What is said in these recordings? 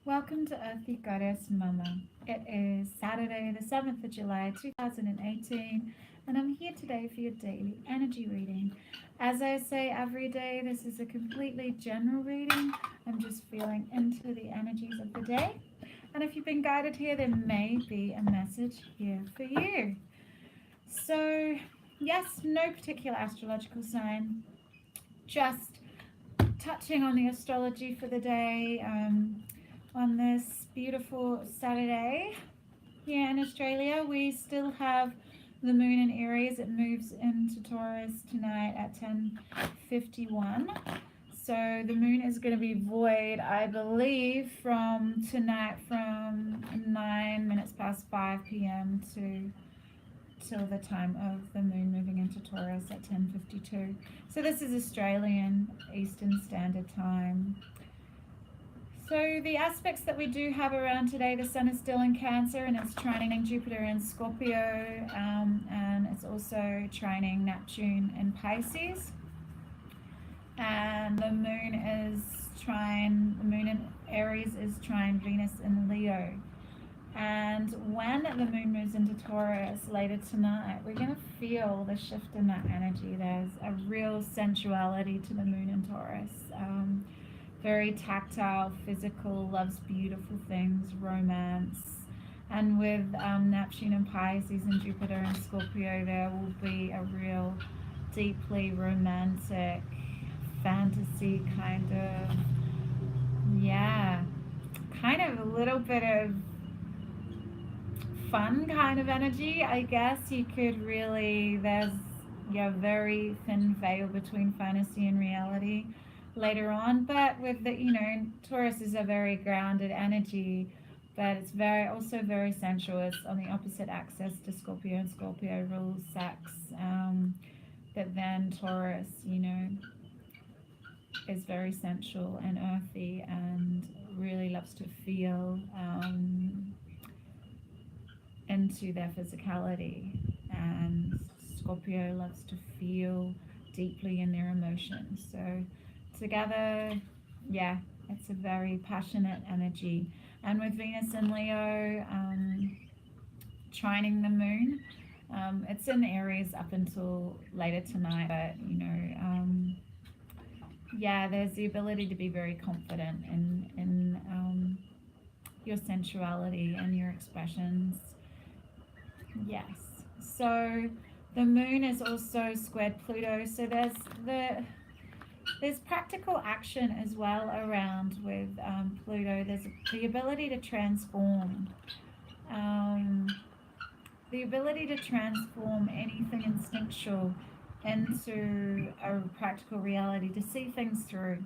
Welcome to Earthy Goddess Mumma. It is Saturday, the 7th of July 2018, and I'm here today for your daily energy reading. As I say every day, this is a completely general reading. I'm just feeling into the energies of the day. And if you've been guided here, there may be a message here for you. So, yes, no particular astrological sign, just touching on the astrology for the day. On this beautiful Saturday here in Australia, we still have the moon in Aries. It moves into Taurus tonight at 10:51. So the moon is going to be void, I believe, from tonight from 9 minutes past 5 p.m. till the time of the moon moving into Taurus at 10:52. So this is Australian Eastern Standard Time. So the aspects that we do have around today, the sun is still in Cancer and it's trining Jupiter in Scorpio, and it's also trining Neptune in Pisces. And the moon in Aries is trine Venus in Leo. And when the moon moves into Taurus later tonight, we're going to feel the shift in that energy. There's a real sensuality to the moon in Taurus. Very tactile, physical, loves beautiful things, romance. And with Neptune and Pisces and Jupiter and Scorpio, there will be a real deeply romantic, fantasy kind of a little bit of fun kind of energy, I guess. You could really, there's a very thin veil between fantasy and reality later on, but with the Taurus is a very grounded energy, but it's also very sensual. It's on the opposite axis to Scorpio, and Scorpio rules sex, but then Taurus is very sensual and earthy and really loves to feel into their physicality, and Scorpio loves to feel deeply in their emotions. So together, it's a very passionate energy. And with Venus and Leo trining the moon, it's in Aries up until later tonight, but there's the ability to be very confident in your sensuality and your expressions. Yes. So the moon is also squared Pluto, so there's practical action as well around with Pluto. There's the ability to transform, anything instinctual into a practical reality, to see things through,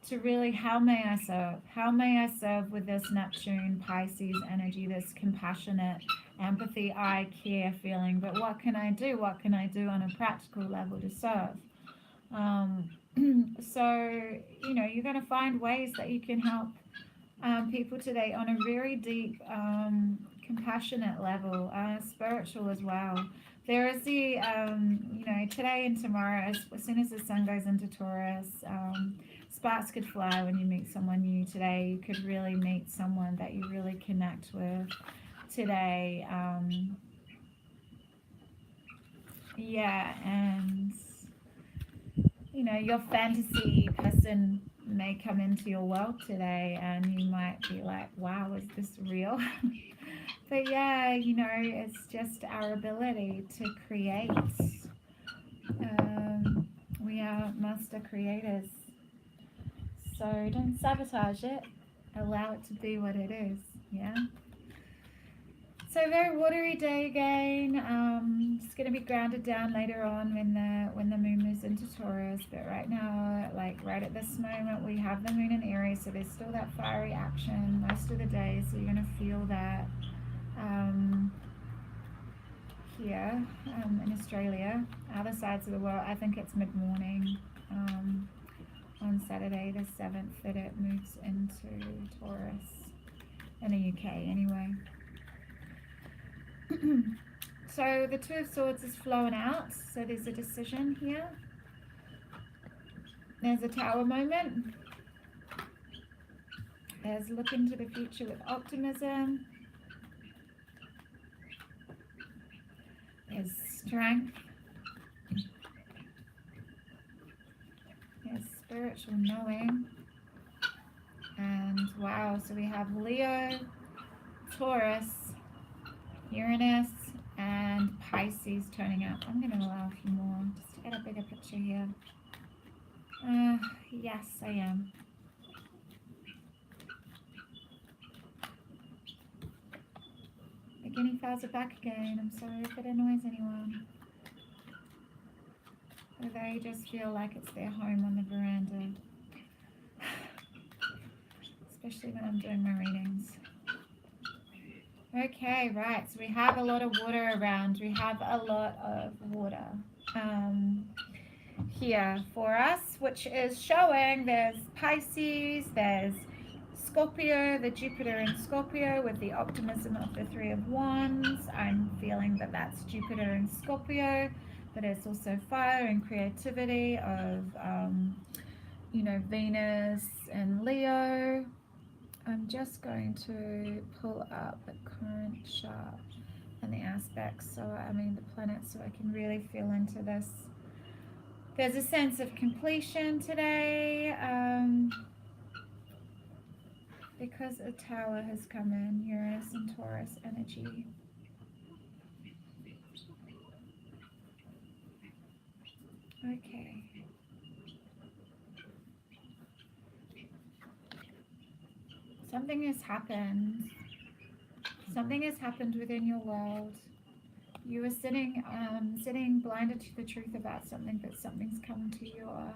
to really, how may I serve with this Neptune Pisces energy, this compassionate, empathy, I care feeling, but what can I do on a practical level to serve? So you're going to find ways that you can help people today on a very deep, compassionate level, spiritual as well. There is the today and tomorrow, as soon as the sun goes into Taurus, sparks could fly when you meet someone new today. You could really meet someone that you really connect with today. And your fantasy person may come into your world today, and you might be like, wow, is this real? But it's just our ability to create. We are master creators, so don't sabotage it. Allow it to be what it is. So very watery day again. It's going to be grounded down later on when the moon moves into Taurus. But right now, right at this moment, we have the moon in Aries, so there's still that fiery action most of the day. So you're going to feel that here in Australia. Other sides of the world, I think it's mid-morning on Saturday the 7th that it moves into Taurus in the UK anyway. So the Two of Swords is flowing out, so there's a decision here. There's a Tower moment. There's look into the future with optimism. There's strength. There's spiritual knowing. And wow, so we have Leo, Taurus, Uranus, and Pisces turning up. I'm going to allow a few more just to get a bigger picture here. Yes, I am. The guinea fowls are back again. I'm sorry if it annoys anyone. Or they just feel like it's their home on the veranda. Especially when I'm doing my readings. Okay, right. So we have a lot of water around. We have a lot of water here for us, which is showing there's Pisces, there's Scorpio, the Jupiter in Scorpio with the optimism of the Three of Wands. I'm feeling that that's Jupiter in Scorpio, but it's also fire and creativity of, Venus and Leo. I'm just going to pull up the current chart and the aspects, the planets, so I can really feel into this. There's a sense of completion today because a tower has come in, Uranus and Taurus energy. Okay. Something has happened. Something has happened within your world. You were sitting blinded to the truth about something, but something's come to your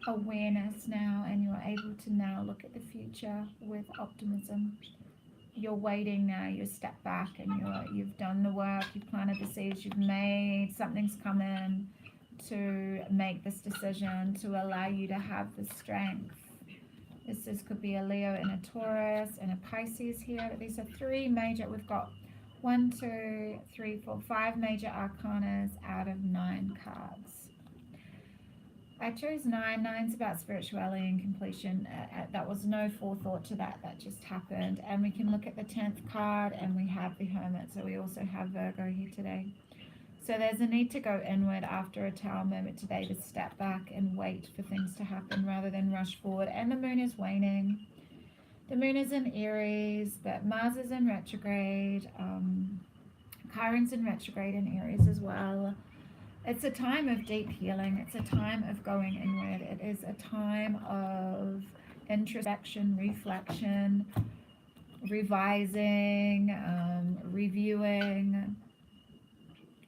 awareness now, and you're able to now look at the future with optimism. You're waiting now. You step back, and you've done the work. You've planted the seeds. You've made something's come in to make this decision to allow you to have the strength. This could be a Leo and a Taurus and a Pisces here. These are three major, we've got 1, 2, 3, 4, 5 major arcanas out of 9 cards. I chose 9. 9's about spirituality and completion. That was no forethought to that. That just happened. And we can look at the 10th card, and we have the Hermit. So we also have Virgo here today. So there's a need to go inward after a Tower moment today, to step back and wait for things to happen rather than rush forward. And the moon is waning. The moon is in Aries, but Mars is in retrograde. Chiron's in retrograde in Aries as well. It's a time of deep healing. It's a time of going inward. It is a time of introspection, reflection, revising, reviewing,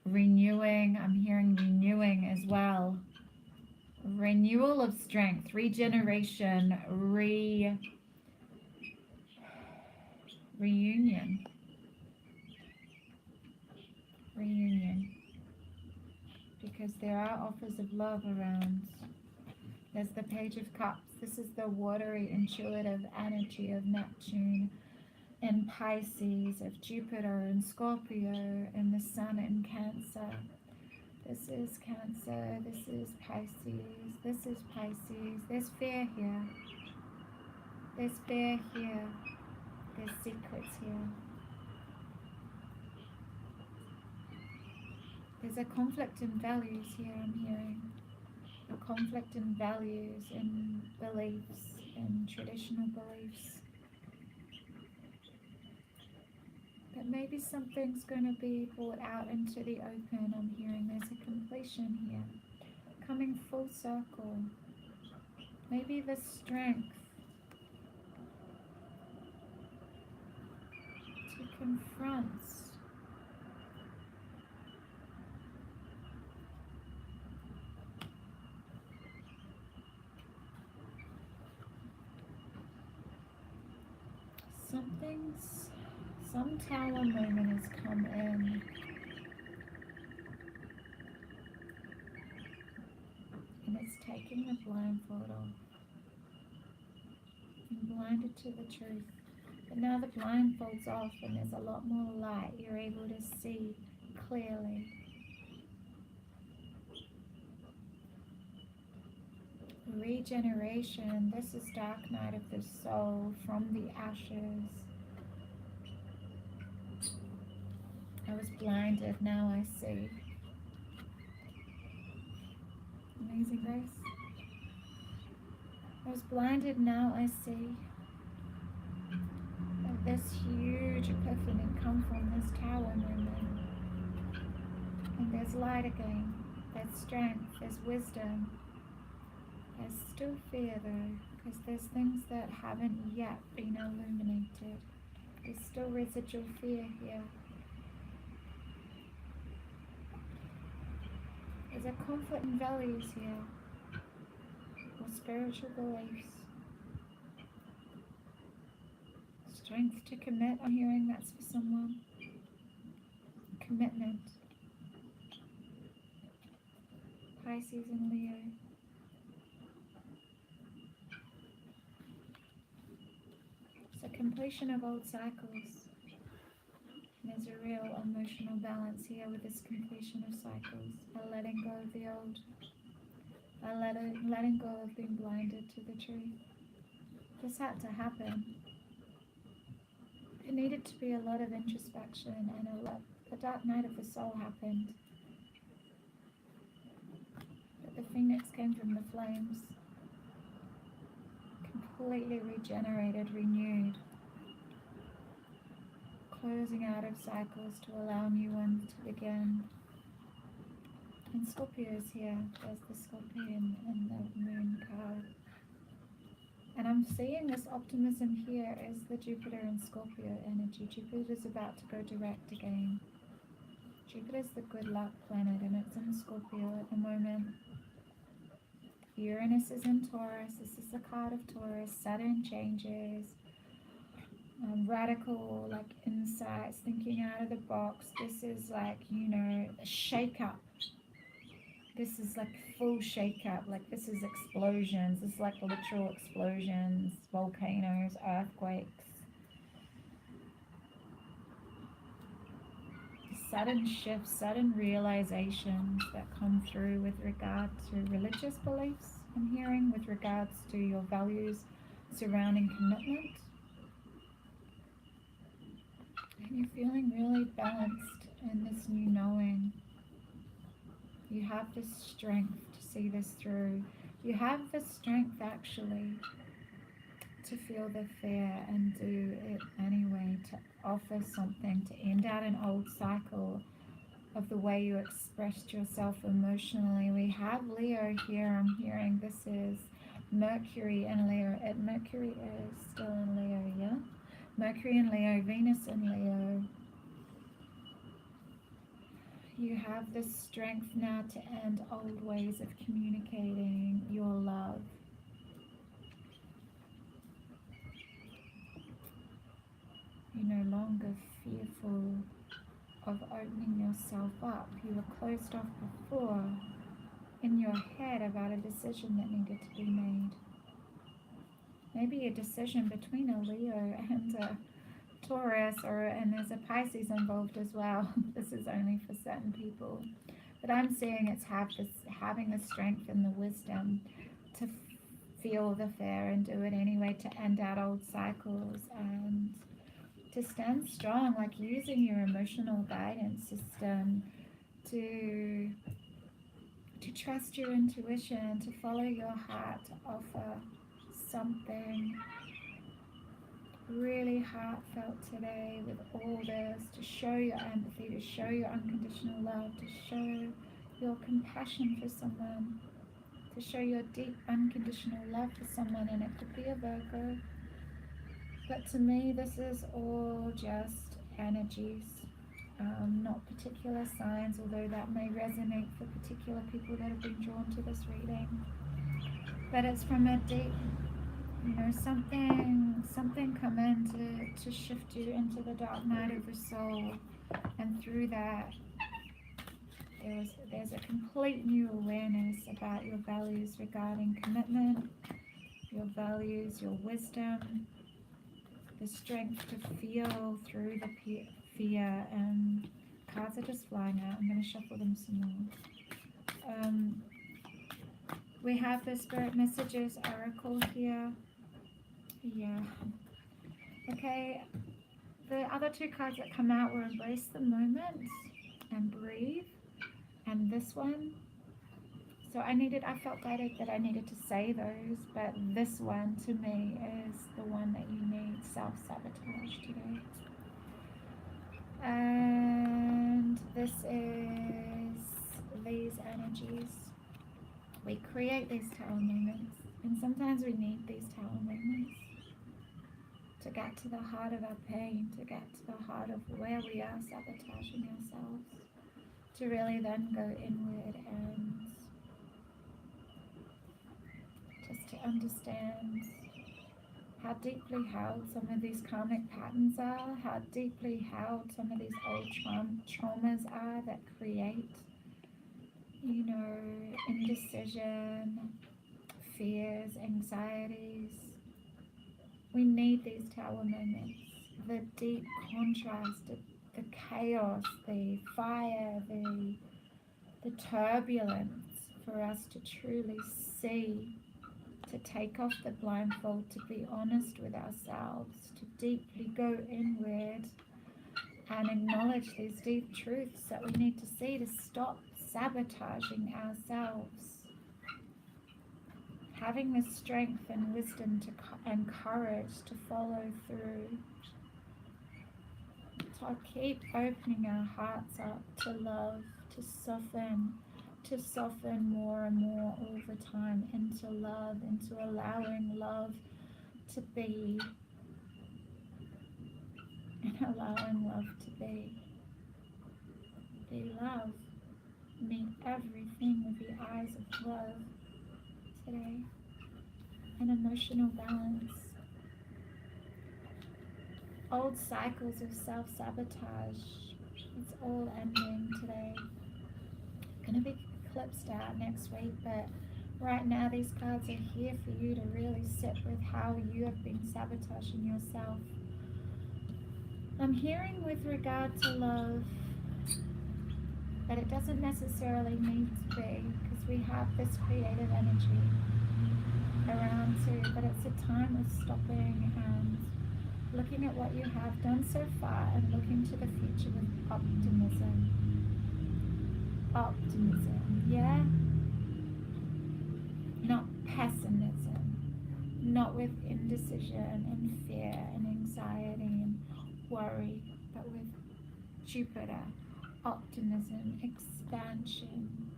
renewing. I'm hearing renewing as well. Renewal of strength, regeneration, reunion. Because there are offers of love around. There's the Page of Cups. This is the watery, intuitive energy of Neptune in Pisces, of Jupiter in Scorpio, and the Sun in Cancer. This is Cancer, this is Pisces, this is Pisces. There's fear here. There's fear here. There's secrets here. There's a conflict in values here, I'm hearing. A conflict in values, in beliefs, in traditional beliefs. But maybe something's going to be brought out into the open. I'm hearing there's a completion here, coming full circle. Maybe the strength to confront some tower moment has come in, and it's taking the blindfold off and blinded to the truth. But now the blindfold's off and there's a lot more light. You're able to see clearly. regeneration. This is dark night of the soul, from the ashes. I was blinded, now I see. Amazing grace. I was blinded, now I see. That this huge epiphany come from this tower moment. And there's light again, there's strength, there's wisdom. There's still fear though, because there's things that haven't yet been illuminated. There's still residual fear here. There's a conflict in values here, or spiritual beliefs. Strength to commit, I'm hearing that's for someone. Commitment. Pisces and Leo. So completion of old cycles. There's a real emotional balance here with this completion of cycles. A letting go of the old. A letting go of being blinded to the truth. This had to happen. It needed to be a lot of introspection and the dark night of the soul happened. But the phoenix came from the flames. Completely regenerated, renewed. Closing out of cycles to allow new ones to begin. And Scorpio is here. There's the Scorpion and the Moon card. And I'm seeing this optimism here is the Jupiter and Scorpio energy. Jupiter is about to go direct again. Jupiter is the good luck planet and it's in Scorpio at the moment. Uranus is in Taurus. This is the card of Taurus. Saturn changes. Radical, like insights, thinking out of the box. This is like, you know, a shake up. This is like full shake up. Like this is explosions. This is like literal explosions, volcanoes, earthquakes. Sudden shifts, sudden realizations that come through with regard to religious beliefs. I'm hearing with regards to your values surrounding commitment. And you're feeling really balanced in this new knowing. You have the strength to see this through. You have the strength actually to feel the fear and do it anyway, to offer something, to end out an old cycle of the way you expressed yourself emotionally. We have Leo here. I'm hearing this is Mercury and Leo. Mercury is still in Leo, yeah? Mercury in Leo, Venus in Leo. You have the strength now to end old ways of communicating your love. You're no longer fearful of opening yourself up. You were closed off before in your head about a decision that needed to be made. Maybe a decision between a Leo and a Taurus, and there's a Pisces involved as well. This is only for certain people. But I'm seeing it's having the strength and the wisdom to feel the fear and do it anyway, to end out old cycles and to stand strong, like using your emotional guidance system to trust your intuition, to follow your heart, to offer something really heartfelt today with all this, to show your empathy, to show your unconditional love, to show your compassion for someone, to show your deep unconditional love for someone. And it could be a Virgo, but to me this is all just energies, not particular signs, although that may resonate for particular people that have been drawn to this reading. But it's from a deep, you know, something come in to shift you into the dark night of the soul, and through that there's a complete new awareness about your values regarding commitment, your values, your wisdom, the strength to feel through the fear. And cards are just flying out. I'm going to shuffle them some more. We have the Spirit Messages Oracle here. Yeah. Okay. The other two cards that come out were Embrace the Moment and Breathe. And this one. So I felt guided that I needed to say those, but this one to me is the one that you need, self-sabotage today. And this is these energies. We create these tower moments, and sometimes we need these tower moments to get to the heart of our pain, to get to the heart of where we are sabotaging ourselves, to really then go inward and just to understand how deeply held some of these karmic patterns are, how deeply held some of these old traumas are that create, you know, indecision, fears, anxieties. We need these tower moments, the deep contrast, the chaos, the fire, the turbulence, for us to truly see, to take off the blindfold, to be honest with ourselves, to deeply go inward and acknowledge these deep truths that we need to see, to stop sabotaging ourselves. Having the strength and wisdom and courage to follow through, to keep opening our hearts up to love, to soften more and more all the time into love, into allowing love to be, and allowing love to be. Be love. Meet everything with the eyes of love today. An emotional balance. Old cycles of self-sabotage. It's all ending today. Going to be eclipsed out next week, but right now these cards are here for you to really sit with how you have been sabotaging yourself. I'm hearing with regard to love, but it doesn't necessarily need to be, because we have this creative energy around too, but it's a time of stopping and looking at what you have done so far and looking to the future with optimism. Optimism, yeah? Not pessimism, not with indecision and fear and anxiety and worry, but with Jupiter, optimism, expansion,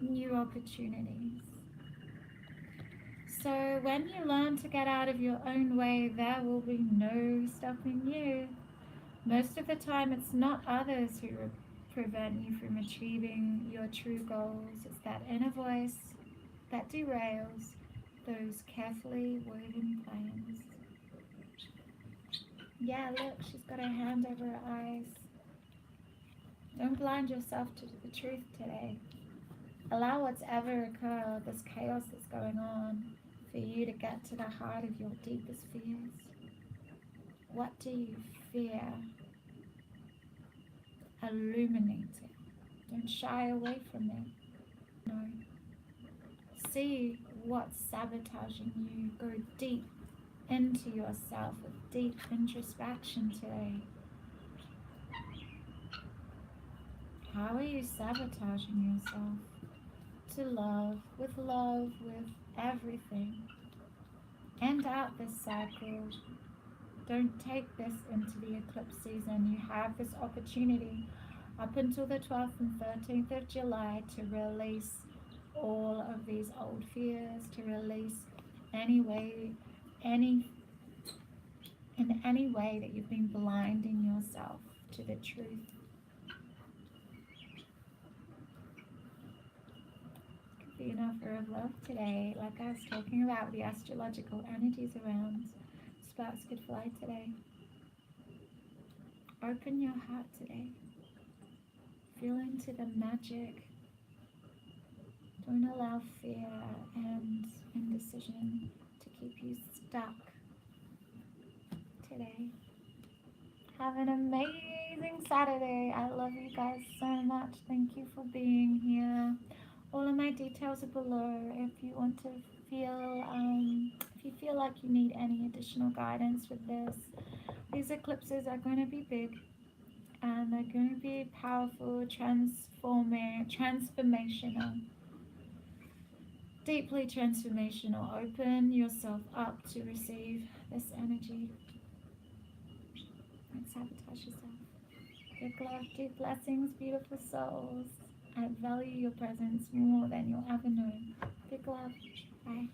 new opportunities. So when you learn to get out of your own way, there will be no stopping you. Most of the time, it's not others who prevent you from achieving your true goals. It's that inner voice that derails those carefully woven plans. Yeah, look, she's got her hand over her eyes. Don't blind yourself to the truth today. Allow whatever occur, this chaos that's going on, for you to get to the heart of your deepest fears. What do you fear? Illuminate it. Don't shy away from it. No. See what's sabotaging you. Go deep into yourself with deep introspection today. How are you sabotaging yourself? To love with everything. End out this cycle. Don't take this into the eclipse season. You have this opportunity up until the 12th and 13th of July to release all of these old fears, to release in any way that you've been blinding yourself to the truth. Could be an offer of love today, like I was talking about with the astrological energies around. Sparks could fly today. Open your heart today. Feel into the magic. Don't allow fear and indecision to keep you stuck today. Have an amazing Saturday. I love you guys so much. Thank you for being here. All of my details are below if you want to if you feel like you need any additional guidance with this. These eclipses are going to be big and they're going to be powerful, transformational, deeply transformational. Open yourself up to receive this energy. Don't sabotage yourself. Big love, deep blessings, beautiful souls. I value your presence more than you'll ever know. Big love. Bye.